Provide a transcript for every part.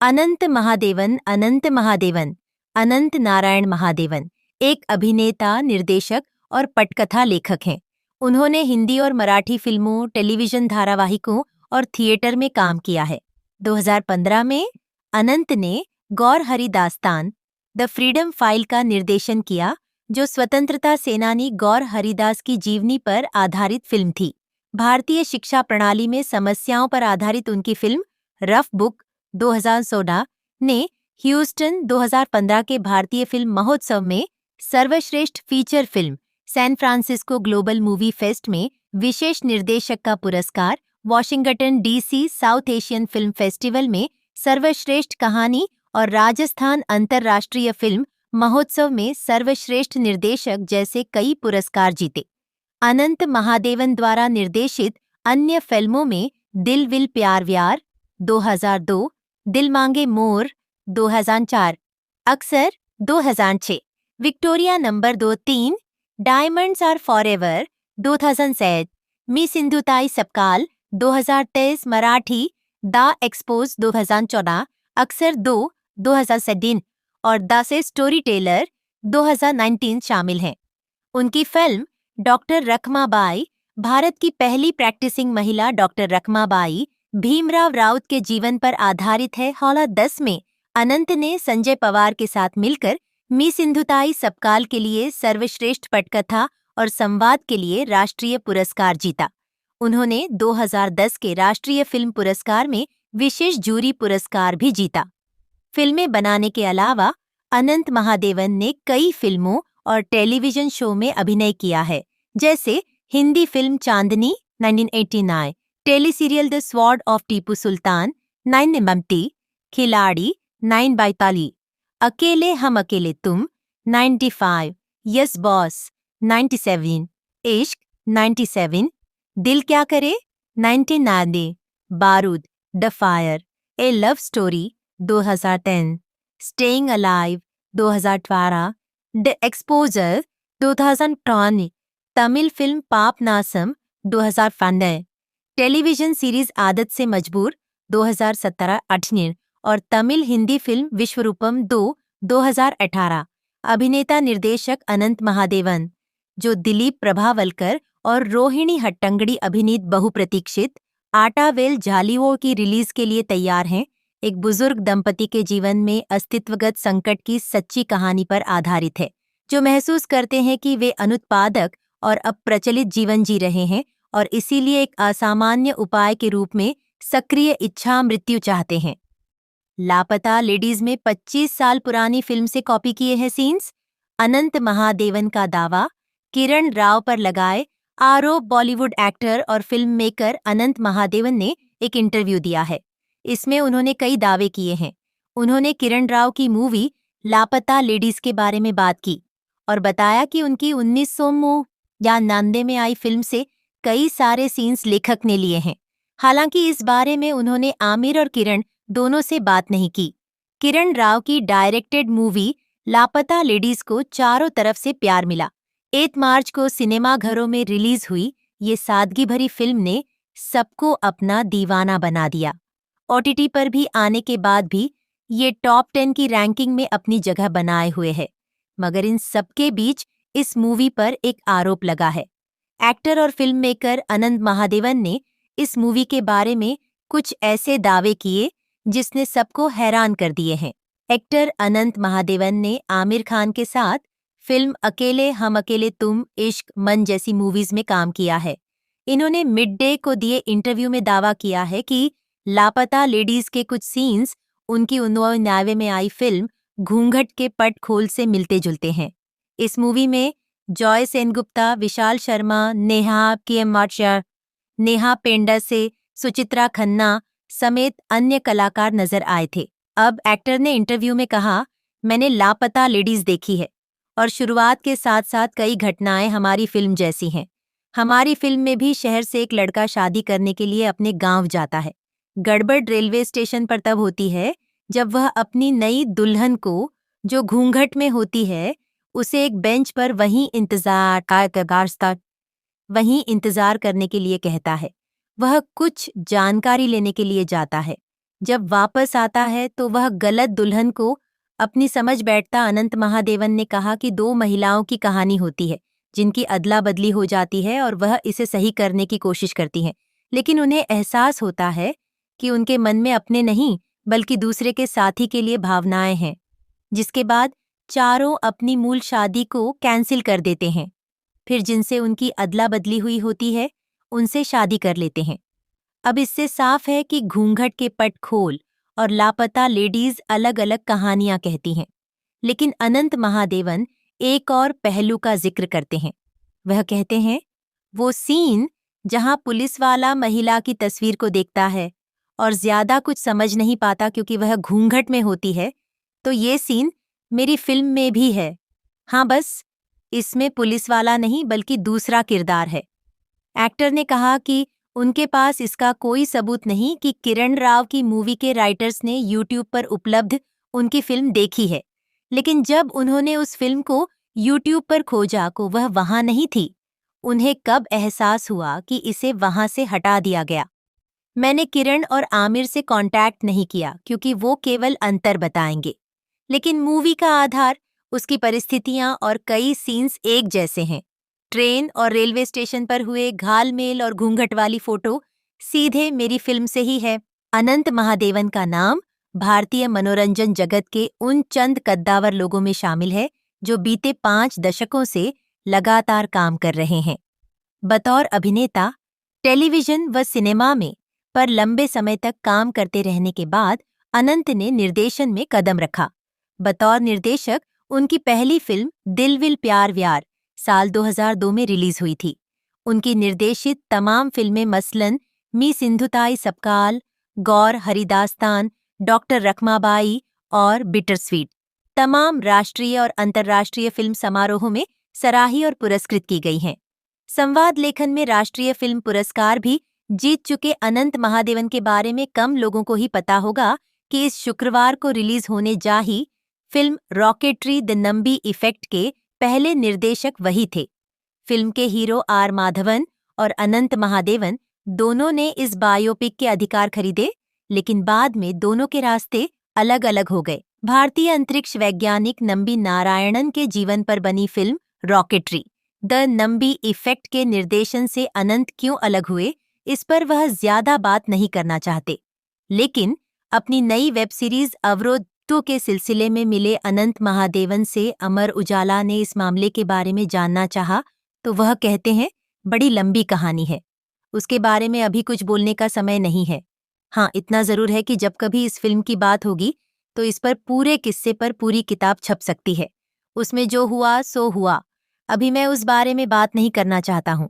अनंत महादेवन अनंत नारायण महादेवन एक अभिनेता, निर्देशक और पटकथा लेखक हैं। उन्होंने हिंदी और मराठी फिल्मों, टेलीविजन धारावाहिकों और थिएटर में काम किया है। 2015 में अनंत ने गौर हरि दास्तान द फ्रीडम फाइल का निर्देशन किया, जो स्वतंत्रता सेनानी गौर हरिदास की जीवनी पर आधारित फिल्म थी। भारतीय शिक्षा प्रणाली में समस्याओं पर आधारित उनकी फिल्म रफ बुक 2016 ने ह्यूस्टन 2015 के भारतीय फिल्म महोत्सव में सर्वश्रेष्ठ feature film, San Francisco global movie fest में विशेष निर्देशक का पुरस्कार, Washington DC South Asian film festival में सर्वश्रेष्ठ कहानी और राजस्थान अंतर्राष्ट्रीय फिल्म महोत्सव में सर्वश्रेष्ठ निर्देशक जैसे कई पुरस्कार जीते। अनंत महादेवन द्वारा निर्देशित अन्य फिल्मों में दिल विल प्यार व्यार 2002, दिल मांगे मोर 2004, Aksar 2006, Victoria number 23, diamonds are forever 2007, Mee Sindhutai Sapkal 2023, Marathi the Xpose 2014, Aksar 2017 और द से स्टोरी टेलर 2019 शामिल हैं। उनकी फिल्म डॉक्टर रखमाबाई, भारत की पहली प्रैक्टिसिंग महिला डॉक्टर रखमाबाई भीमराव राउत के जीवन पर आधारित है। हौला 10 में अनंत ने संजय पवार के साथ मिलकर मी सिंधुताई सबकाल के लिए सर्वश्रेष्ठ पटकथा और संवाद के लिए राष्ट्रीय पुरस्कार जीता। उन्होंने 2010 के राष्ट्रीय फिल्म पुरस्कार में विशेष जूरी पुरस्कार भी जीता। फिल्में बनाने के अलावा अनंत महादेवन ने कई फिल्मों और टेलीविजन शो में अभिनय किया है, जैसे Hindi film Chandni 1989, teleserial the sword of Tipu Sultan 9 ममती, खिलाड़ी 9 बैताली, अकेले हम अकेले तुम 95, यस बॉस 97, इश्क 97, दिल क्या करे 99, बारूद the fire, A love story 2010, staying alive 2012, the exposure 2013, Tamil film पाप नासम 2015, टेलीविजन सीरीज आदत से मजबूर 2017-18 और तमिल हिंदी फिल्म विश्वरूपम 2 2018। अभिनेता निर्देशक अनंत महादेवन, जो दिलीप प्रभावलकर और रोहिणी हट्टंगड़ी अभिनीत बहुप्रतीक्षित आटावेल झालिवो की रिलीज के लिए तैयार हैं, एक बुजुर्ग दंपति के जीवन में अस्तित्वगत संकट की सच्ची कहानी पर आधारित है, जो महसूस करते हैं कि वे अनुत्पादक और अप्रचलित जीवन जी रहे हैं और इसीलिए एक असामान्य उपाय के रूप में सक्रिय इच्छा मृत्यु चाहते हैं। लापता लेडीज में 25 साल पुरानी फिल्म से कॉपी किए हैं सीन्स। अनंत महादेवन का दावा, किरण राव पर लगाए आरोप बॉलीवुड एक्टर और फिल्म मेकर अनंत महादेवन ने एक इंटरव्यू दिया है। इसमें उन्होंने कई दावे किए हैं। उन्होंने किरण राव की मूवी लापता लेडीज के बारे में बात की और बताया कि उनकी 1999 में आई फिल्म से कई सारे सीन्स लेखक ने लिए हैं। हालांकि इस बारे में उन्होंने आमिर और किरण दोनों से बात नहीं की। किरण राव की डायरेक्टेड मूवी लापता लेडीज को चारों तरफ से प्यार मिला। 8 मार्च को सिनेमाघरों में रिलीज हुई ये सादगी भरी फिल्म ने सबको अपना दीवाना बना दिया। ओटीटी पर भी आने के बाद भी ये टॉप 10 की रैंकिंग में अपनी जगह बनाए हुए है। मगर इन सबके बीच इस मूवी पर एक आरोप लगा है। एक्टर और फिल्म मेकर अनंत महादेवन ने इस मूवी के बारे में कुछ ऐसे दावे किए जिसने सबको हैरान कर दिए हैं। एक्टर अनंत महादेवन ने आमिर खान के साथ फिल्म अकेले हम अकेले तुम, इश्क, मन जैसी मूवीज में काम किया है। इन्होंने मिड डे को दिए इंटरव्यू में दावा किया है कि लापता लेडीज के कुछ सीन्स उनकी 1999 में आई फिल्म घूंघट के पट खोल से मिलते जुलते हैं। इस मूवी में जॉय सेनगुप्ता, विशाल शर्मा, नेहा पेंडा से सुचित्रा खन्ना समेत अन्य कलाकार नजर आए थे। अब एक्टर ने इंटरव्यू में कहा, मैंने लापता लेडीज देखी है और शुरुआत के साथ साथ कई घटनाएं हमारी फिल्म जैसी हैं। हमारी फिल्म में भी शहर से एक लड़का शादी करने के लिए अपने गांव जाता है। गड़बड़ रेलवे स्टेशन पर तब होती है जब वह अपनी नई दुल्हन को, जो घूंघट में होती है, उसे एक बेंच पर वहीं इंतजार करने के लिए कहता है। वह कुछ जानकारी लेने के लिए जाता है। जब वापस आता है तो वह गलत दुल्हन को अपनी समझ बैठता। अनंत महादेवन ने कहा कि दो महिलाओं की कहानी होती है जिनकी अदला बदली हो जाती है और वह इसे सही करने की कोशिश करती हैं, लेकिन उन्हें एहसास होता है कि उनके मन में अपने नहीं बल्कि दूसरे के साथी के लिए भावनाएं हैं। जिसके बाद चारों अपनी मूल शादी को कैंसिल कर देते हैं, फिर जिनसे उनकी अदला बदली हुई होती है उनसे शादी कर लेते हैं। अब इससे साफ है कि घूंघट के पट खोल और लापता लेडीज अलग अलग कहानियां कहती हैं। लेकिन अनंत महादेवन एक और पहलू का जिक्र करते हैं। वह कहते हैं, वो सीन जहां पुलिस वाला महिला की तस्वीर को देखता है और ज्यादा कुछ समझ नहीं पाता क्योंकि वह घूंघट में होती है, तो ये सीन मेरी फिल्म में भी है। हाँ, बस इसमें पुलिस वाला नहीं बल्कि दूसरा किरदार है। एक्टर ने कहा कि उनके पास इसका कोई सबूत नहीं कि किरण राव की मूवी के राइटर्स ने यूट्यूब पर उपलब्ध उनकी फिल्म देखी है, लेकिन जब उन्होंने उस फिल्म को यूट्यूब पर खोजा को वह वहां नहीं थी। उन्हें कब एहसास हुआ कि इसे वहां से हटा दिया गया। मैंने किरण और आमिर से कांटेक्ट नहीं किया क्योंकि वो केवल अंतर बताएंगे, लेकिन मूवी का आधार, उसकी परिस्थितियां और कई सीन्स एक जैसे हैं। ट्रेन और रेलवे स्टेशन पर हुए घालमेल और घूंघट वाली फोटो सीधे मेरी फिल्म से ही है। अनंत महादेवन का नाम भारतीय मनोरंजन जगत के उन चंद कद्दावर लोगों में शामिल है जो बीते 5 दशकों से लगातार काम कर रहे हैं। बतौर अभिनेता टेलीविजन व सिनेमा में पर लंबे समय तक काम करते रहने के बाद अनंत ने निर्देशन में कदम रखा। बतौर निर्देशक उनकी पहली फिल्म दिल विल प्यार व्यार साल 2002 में रिलीज हुई थी। उनकी निर्देशित तमाम फिल्में मसलन मी सिंधुताई सबकाल, गौर हरिदास्तान, डॉक्टर रखमाबाई और बिटर स्वीट तमाम राष्ट्रीय और अंतर्राष्ट्रीय फिल्म समारोहों में सराही और पुरस्कृत की गई हैं। संवाद लेखन में राष्ट्रीय फिल्म पुरस्कार भी जीत चुके अनंत महादेवन के बारे में कम लोगों को ही पता होगा कि इस शुक्रवार को रिलीज होने जा ही film Rocketry the Nambi effect के पहले निर्देशक वही थे। फिल्म के हीरो आर माधवन और अनंत महादेवन दोनों ने इस बायोपिक के अधिकार खरीदे, लेकिन बाद में दोनों के रास्ते अलग अलग हो गए। भारतीय अंतरिक्ष वैज्ञानिक नंबी नारायणन के जीवन पर बनी film Rocketry the Nambi effect के निर्देशन से अनंत क्यों अलग हुए, इस पर वह ज्यादा बात नहीं करना चाहते। लेकिन अपनी नई वेब सीरीज अवरोध 2 के सिलसिले में मिले अनंत महादेवन से अमर उजाला ने इस मामले के बारे में जानना चाहा तो वह कहते हैं, बड़ी लंबी कहानी है, उसके बारे में अभी कुछ बोलने का समय नहीं है। हाँ, इतना जरूर है कि जब कभी इस फिल्म की बात होगी तो इस पर पूरे किस्से पर पूरी किताब छप सकती है। उसमें जो हुआ सो हुआ, अभी मैं उस बारे में बात नहीं करना चाहता हूँ।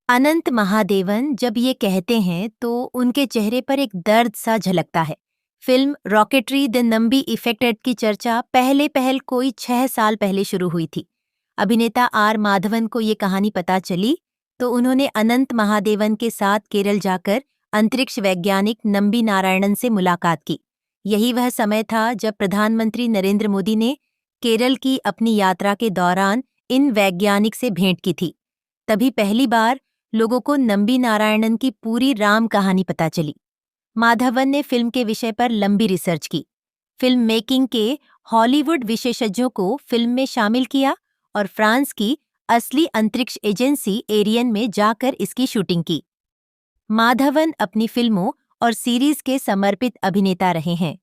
अनंत महादेवन जब ये कहते हैं तो उनके चेहरे पर एक दर्द सा झलकता है। Film Rocketry the Nambi effect की चर्चा पहल कोई 6 साल पहले शुरू हुई थी। अभिनेता आर माधवन को ये कहानी पता चली तो उन्होंने अनंत महादेवन के साथ केरल जाकर अंतरिक्ष वैज्ञानिक नंबी नारायणन से मुलाकात की। यही वह समय था जब प्रधानमंत्री नरेंद्र मोदी ने केरल की अपनी यात्रा के दौरान इन वैज्ञानिक से भेंट की थी। तभी पहली बार लोगों को नंबी नारायणन की पूरी राम कहानी पता चली। माधवन ने फिल्म के विषय पर लंबी रिसर्च की, फिल्म मेकिंग के हॉलीवुड विशेषज्ञों को फिल्म में शामिल किया और फ्रांस की असली अंतरिक्ष एजेंसी एरियन में जाकर इसकी शूटिंग की। माधवन अपनी फिल्मों और सीरीज के समर्पित अभिनेता रहे हैं।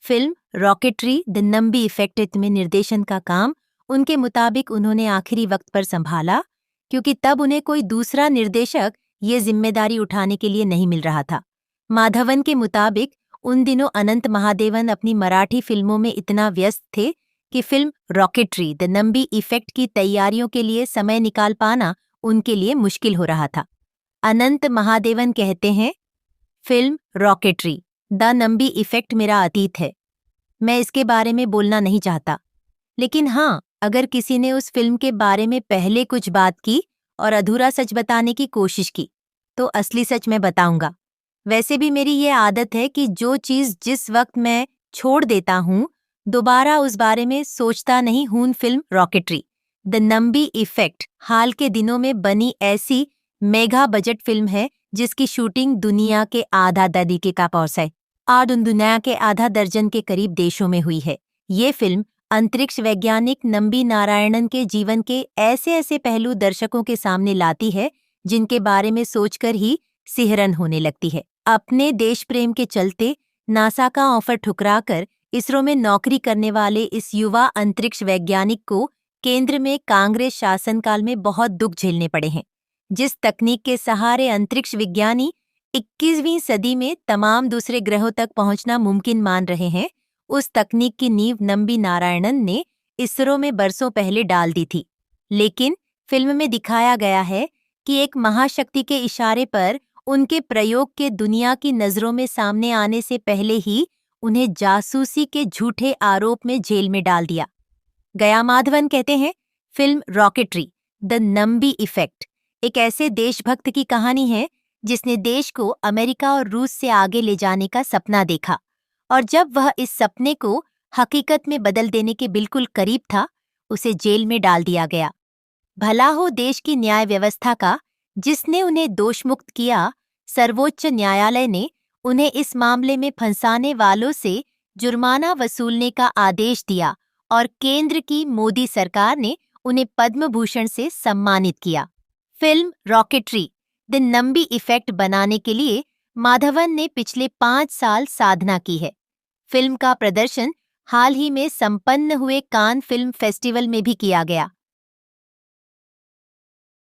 Film Rocketry the Nambi effect में निर्देशन का काम उनके मुताबिक उन्होंने आखिरी वक्त पर संभाला क्योंकि तब उन्हें कोई दूसरा निर्देशक ये जिम्मेदारी उठाने के लिए नहीं मिल रहा था। माधवन के मुताबिक उन दिनों अनंत महादेवन अपनी मराठी फिल्मों में इतना व्यस्त थे कि film Rocketry the Nambi effect की तैयारियों के लिए समय निकाल पाना उनके लिए मुश्किल हो रहा था। अनंत महादेवन कहते हैं, film Rocketry the Nambi effect मेरा अतीत है, मैं इसके बारे में बोलना नहीं चाहता। लेकिन हाँ, अगर किसी ने उस फिल्म के बारे में पहले कुछ बात की और अधूरा सच बताने की कोशिश की तो असली सच मैं बताऊंगा। वैसे भी मेरी ये आदत है कि जो चीज जिस वक्त मैं छोड़ देता हूँ दोबारा उस बारे में सोचता नहीं हूँ। Film Rocketry the Nambi effect हाल के दिनों में बनी ऐसी मेगा बजट फिल्म है जिसकी शूटिंग दुनिया के आधा दर्जन का पौस है और दुनिया के आधा दर्जन के करीब देशों में हुई है। ये फिल्म अंतरिक्ष वैज्ञानिक नंबी नारायणन के जीवन के ऐसे ऐसे पहलू दर्शकों के सामने लाती है जिनके बारे में सोचकर ही सिहरन होने लगती है। अपने देश प्रेम के चलते नासा का ऑफर ठुकराकर इसरो में नौकरी करने वाले इस युवा अंतरिक्ष वैज्ञानिक को केंद्र में कांग्रेस शासनकाल में बहुत दुख झेलने पड़े हैं। जिस तकनीक के सहारे अंतरिक्ष विज्ञानी 21वीं सदी में तमाम दूसरे ग्रहों तक पहुंचना मुमकिन मान रहे हैं, उस तकनीक की नींव नंबी नारायणन ने इसरो में बरसों पहले डाल दी थी। लेकिन फिल्म में दिखाया गया है कि एक महाशक्ति के इशारे पर उनके प्रयोग के दुनिया की नजरों में सामने आने से पहले ही उन्हें जासूसी के झूठे आरोप में जेल में डाल दिया गया। माधवन कहते हैं, film rocketry the Nambi effect एक ऐसे देशभक्त की कहानी है जिसने देश को अमेरिका और रूस से आगे ले जाने का सपना देखा, और जब वह इस सपने को हकीकत में बदल देने के बिल्कुल करीब था, उसे जेल में डाल दिया गया। भला हो देश की न्याय व्यवस्था का, जिसने उन्हें दोषमुक्त किया। सर्वोच्च न्यायालय ने उन्हें इस मामले में फंसाने वालों से जुर्माना वसूलने का आदेश दिया और केंद्र की मोदी सरकार ने उन्हें पद्म भूषण से सम्मानित किया। Film rocketry the Nambi effect बनाने के लिए माधवन ने पिछले 5 साल साधना की है। फिल्म का प्रदर्शन हाल ही में संपन्न हुए कान फिल्म फेस्टिवल में भी किया गया।